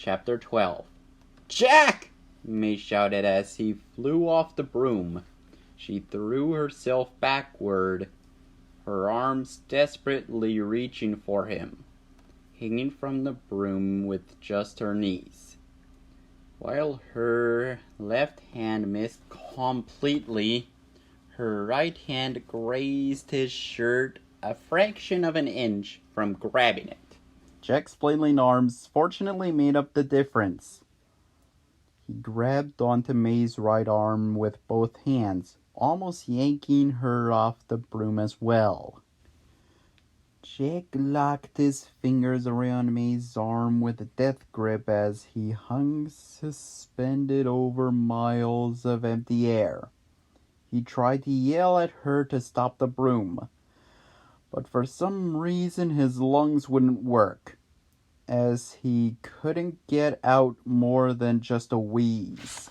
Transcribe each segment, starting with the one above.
Chapter 12. Jack! May shouted as he flew off the broom. She threw herself backward, her arms desperately reaching for him, hanging from the broom with just her knees, while her left hand missed completely. Her right hand grazed his shirt a fraction of an inch from grabbing it. Jack's flailing arms fortunately made up the difference. He grabbed onto May's right arm with both hands, almost yanking her off the broom as well. Jack locked his fingers around May's arm with a death grip as he hung suspended over miles of empty air. He tried to yell at her to stop the broom, but for some reason his lungs wouldn't work, as he couldn't get out more than just a wheeze.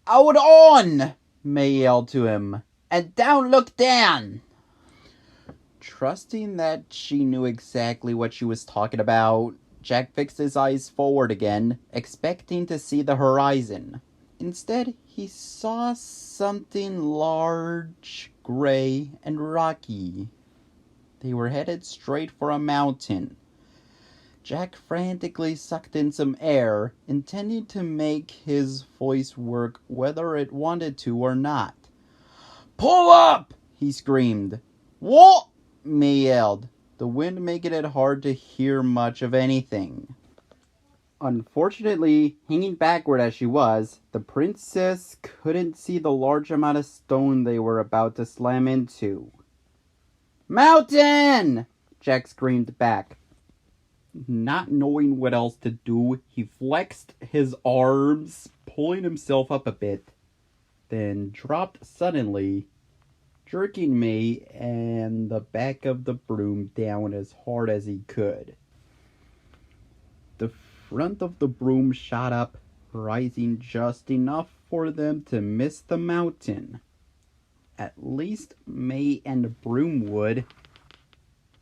"Out on!" May yelled to him. "And don't look down!" Trusting that she knew exactly what she was talking about, Jack fixed his eyes forward again, expecting to see the horizon. Instead, he saw something large, gray, and rocky. They were headed straight for a mountain. Jack frantically sucked in some air, intending to make his voice work whether it wanted to or not. "Pull up!" he screamed. "What?" May yelled, the wind making it hard to hear much of anything. Unfortunately, hanging backward as she was, the princess couldn't see the large amount of stone they were about to slam into. "Mountain!" Jack screamed back. Not knowing what else to do, he flexed his arms, pulling himself up a bit, then dropped suddenly, jerking May and the back of the broom down as hard as he could. The front of the broom shot up, rising just enough for them to miss the mountain. At least May and the broom would.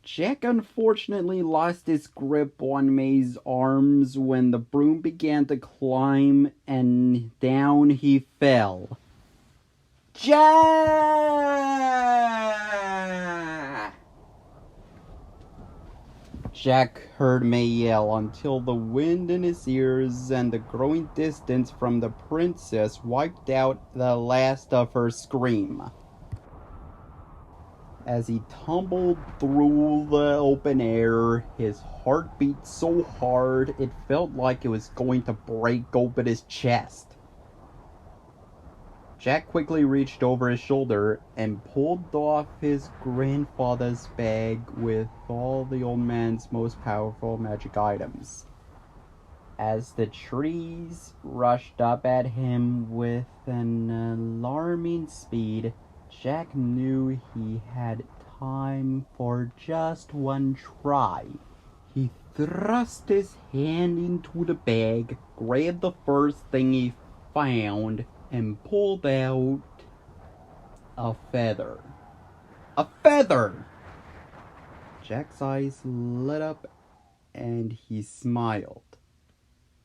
Jack unfortunately lost his grip on May's arms when the broom began to climb, and down he fell. Jack! Jack heard May yell until the wind in his ears and the growing distance from the princess wiped out the last of her scream. As he tumbled through the open air, his heart beat so hard it felt like it was going to break open his chest. Jack quickly reached over his shoulder and pulled off his grandfather's bag with all the old man's most powerful magic items. As the trees rushed up at him with an alarming speed, Jack knew he had time for just one try. He thrust his hand into the bag, grabbed the first thing he found, and pulled out a feather. A feather! Jack's eyes lit up and he smiled,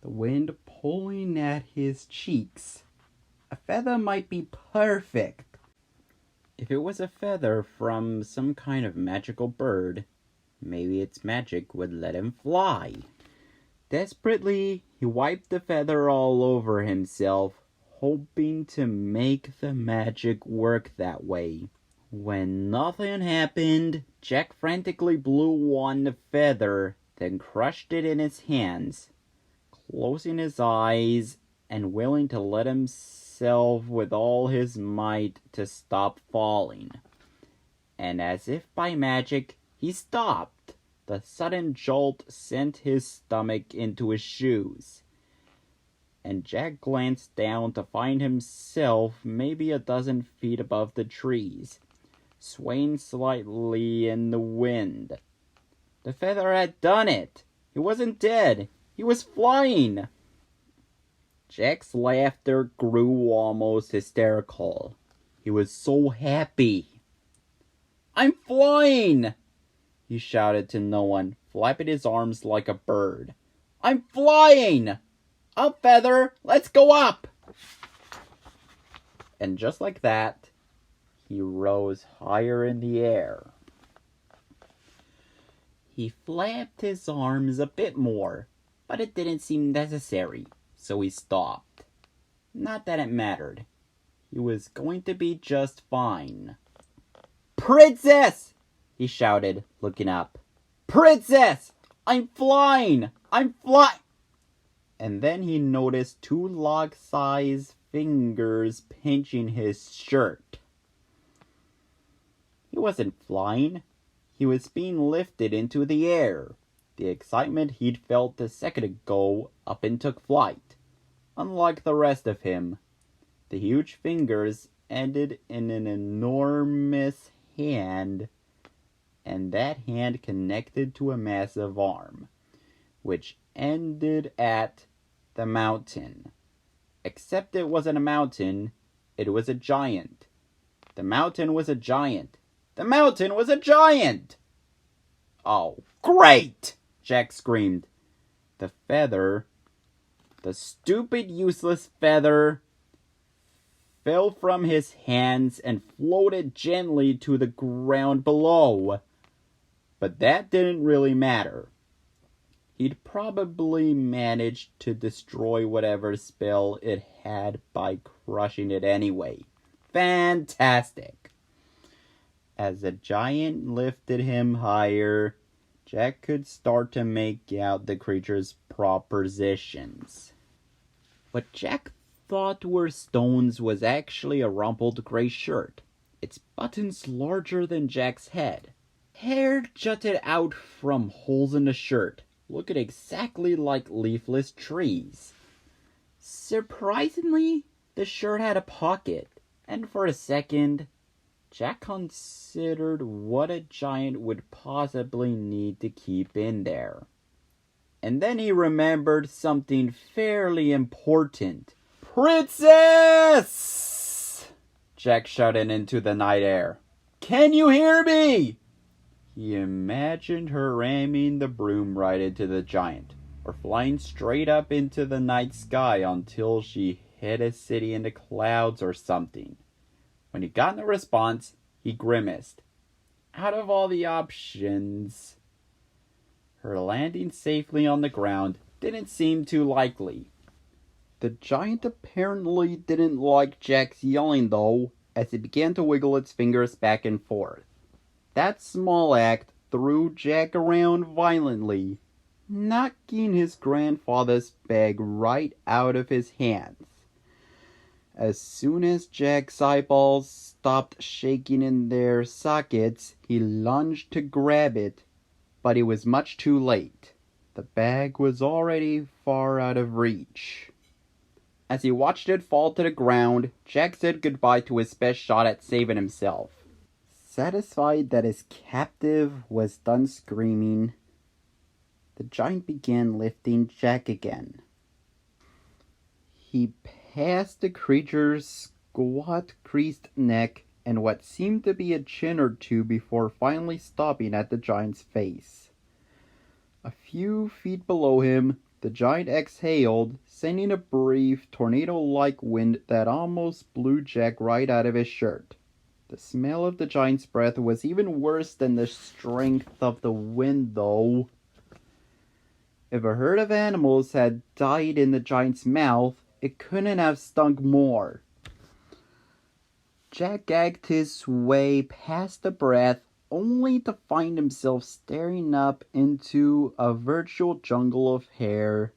the wind pulling at his cheeks. A feather might be perfect if it was a feather from some kind of magical bird. Maybe its magic would let him fly. Desperately, he wiped the feather all over himself, hoping to make the magic work that way. When nothing happened, Jack frantically blew on the feather, then crushed it in his hands, closing his eyes and willing to let himself with all his might to stop falling. And as if by magic, he stopped. The sudden jolt sent his stomach into his shoes, and Jack glanced down to find himself maybe a dozen feet above the trees, swaying slightly in the wind. The feather had done it! He wasn't dead! He was flying! Jack's laughter grew almost hysterical. He was so happy. "I'm flying!" he shouted to no one. flapping his arms like a bird. "I'm flying! Up, Feather! Let's go up!" And just like that, he rose higher in the air. He flapped his arms a bit more, but it didn't seem necessary, so he stopped. Not that it mattered. He was going to be just fine. "Princess!" he shouted, looking up. "Princess! I'm flying! I'm flying!" And then he noticed two log-sized fingers pinching his shirt. He wasn't flying. He was being lifted into the air. The excitement he'd felt a second ago up and took flight. Unlike the rest of him, the huge fingers ended in an enormous hand, and that hand connected to a massive arm, which ended at the mountain. Except it wasn't a mountain, it was a giant. The mountain was a giant. The mountain was a giant! "Oh, great!" Jack screamed. The feather, the stupid, useless feather, fell from his hands and floated gently to the ground below. But that didn't really matter. He'd probably managed to destroy whatever spell it had by crushing it anyway. Fantastic! As the giant lifted him higher, Jack could start to make out the creature's propositions. What Jack thought were stones was actually a rumpled gray shirt, its buttons larger than Jack's head. Hair jutted out from holes in the shirt, looking exactly like leafless trees. Surprisingly, the shirt had a pocket, and for a second, Jack considered what a giant would possibly need to keep in there. And then he remembered something fairly important. "Princess!" Jack shouted into the night air. "Can you hear me?" He imagined her ramming the broom right into the giant, or flying straight up into the night sky until she hit a city in the clouds or something. When he got no response, he grimaced. Out of all the options, her landing safely on the ground didn't seem too likely. The giant apparently didn't like Jack's yelling, though, as it began to wiggle its fingers back and forth. That small act threw Jack around violently, knocking his grandfather's bag right out of his hands. As soon as Jack's eyeballs stopped shaking in their sockets, he lunged to grab it, but it was much too late. The bag was already far out of reach. As he watched it fall to the ground, Jack said goodbye to his best shot at saving himself. Satisfied that his captive was done screaming, the giant began lifting Jack again. He passed the creature's squat, creased neck and what seemed to be a chin or two before finally stopping at the giant's face. A few feet below him, the giant exhaled, sending a brief, tornado-like wind that almost blew Jack right out of his shirt. The smell of the giant's breath was even worse than the strength of the wind, though. If a herd of animals had died in the giant's mouth, it couldn't have stunk more. Jack gagged his way past the breath, only to find himself staring up into a virtual jungle of hair,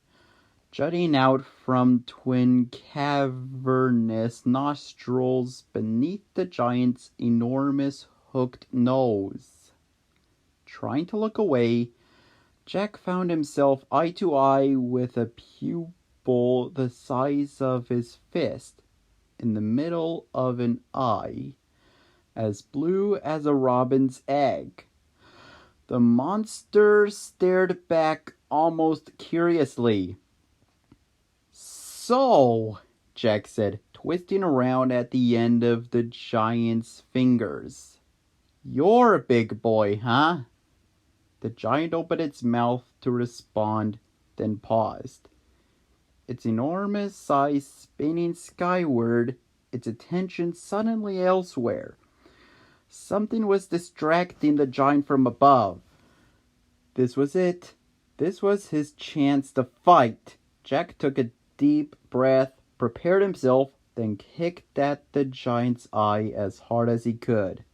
jutting out from twin cavernous nostrils beneath the giant's enormous hooked nose. Trying to look away, Jack found himself eye to eye with a pupil the size of his fist in the middle of an eye, as blue as a robin's egg. The monster stared back almost curiously. "So," Jack said, twisting around at the end of the giant's fingers. "You're a big boy, huh?" The giant opened its mouth to respond, then paused. Its enormous size spinning skyward, its attention suddenly elsewhere. Something was distracting the giant from above. This was it. This was his chance to fight. Jack took a deep breath, prepared himself, then kicked at the giant's eye as hard as he could.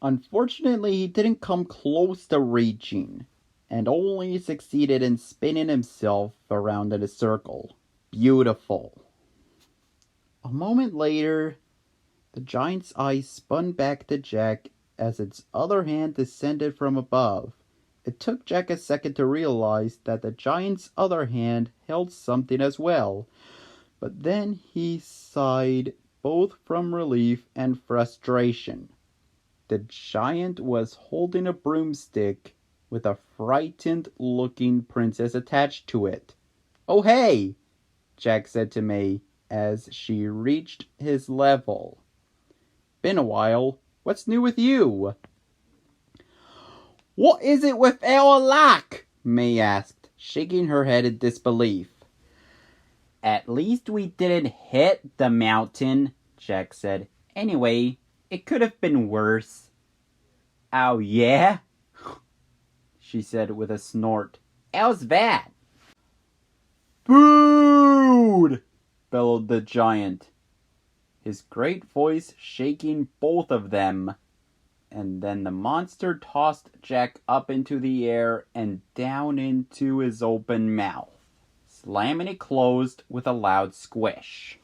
Unfortunately, he didn't come close to reaching, and only succeeded in spinning himself around in a circle. Beautiful. A moment later, the giant's eye spun back to Jack as its other hand descended from above. It took Jack a second to realize that the giant's other hand held something as well, but then he sighed both from relief and frustration. The giant was holding a broomstick with a frightened-looking princess attached to it. "Oh, hey!" Jack said to May as she reached his level. "Been a while. What's new with you?" "What is it with our luck?" May asked, shaking her head in disbelief. "At least we didn't hit the mountain," Jack said. "Anyway, it could have been worse." "Oh, yeah?" she said with a snort. "How's that?" "Food!" bellowed the giant, his great voice shaking both of them. And then the monster tossed Jack up into the air and down into his open mouth, slamming it closed with a loud squish.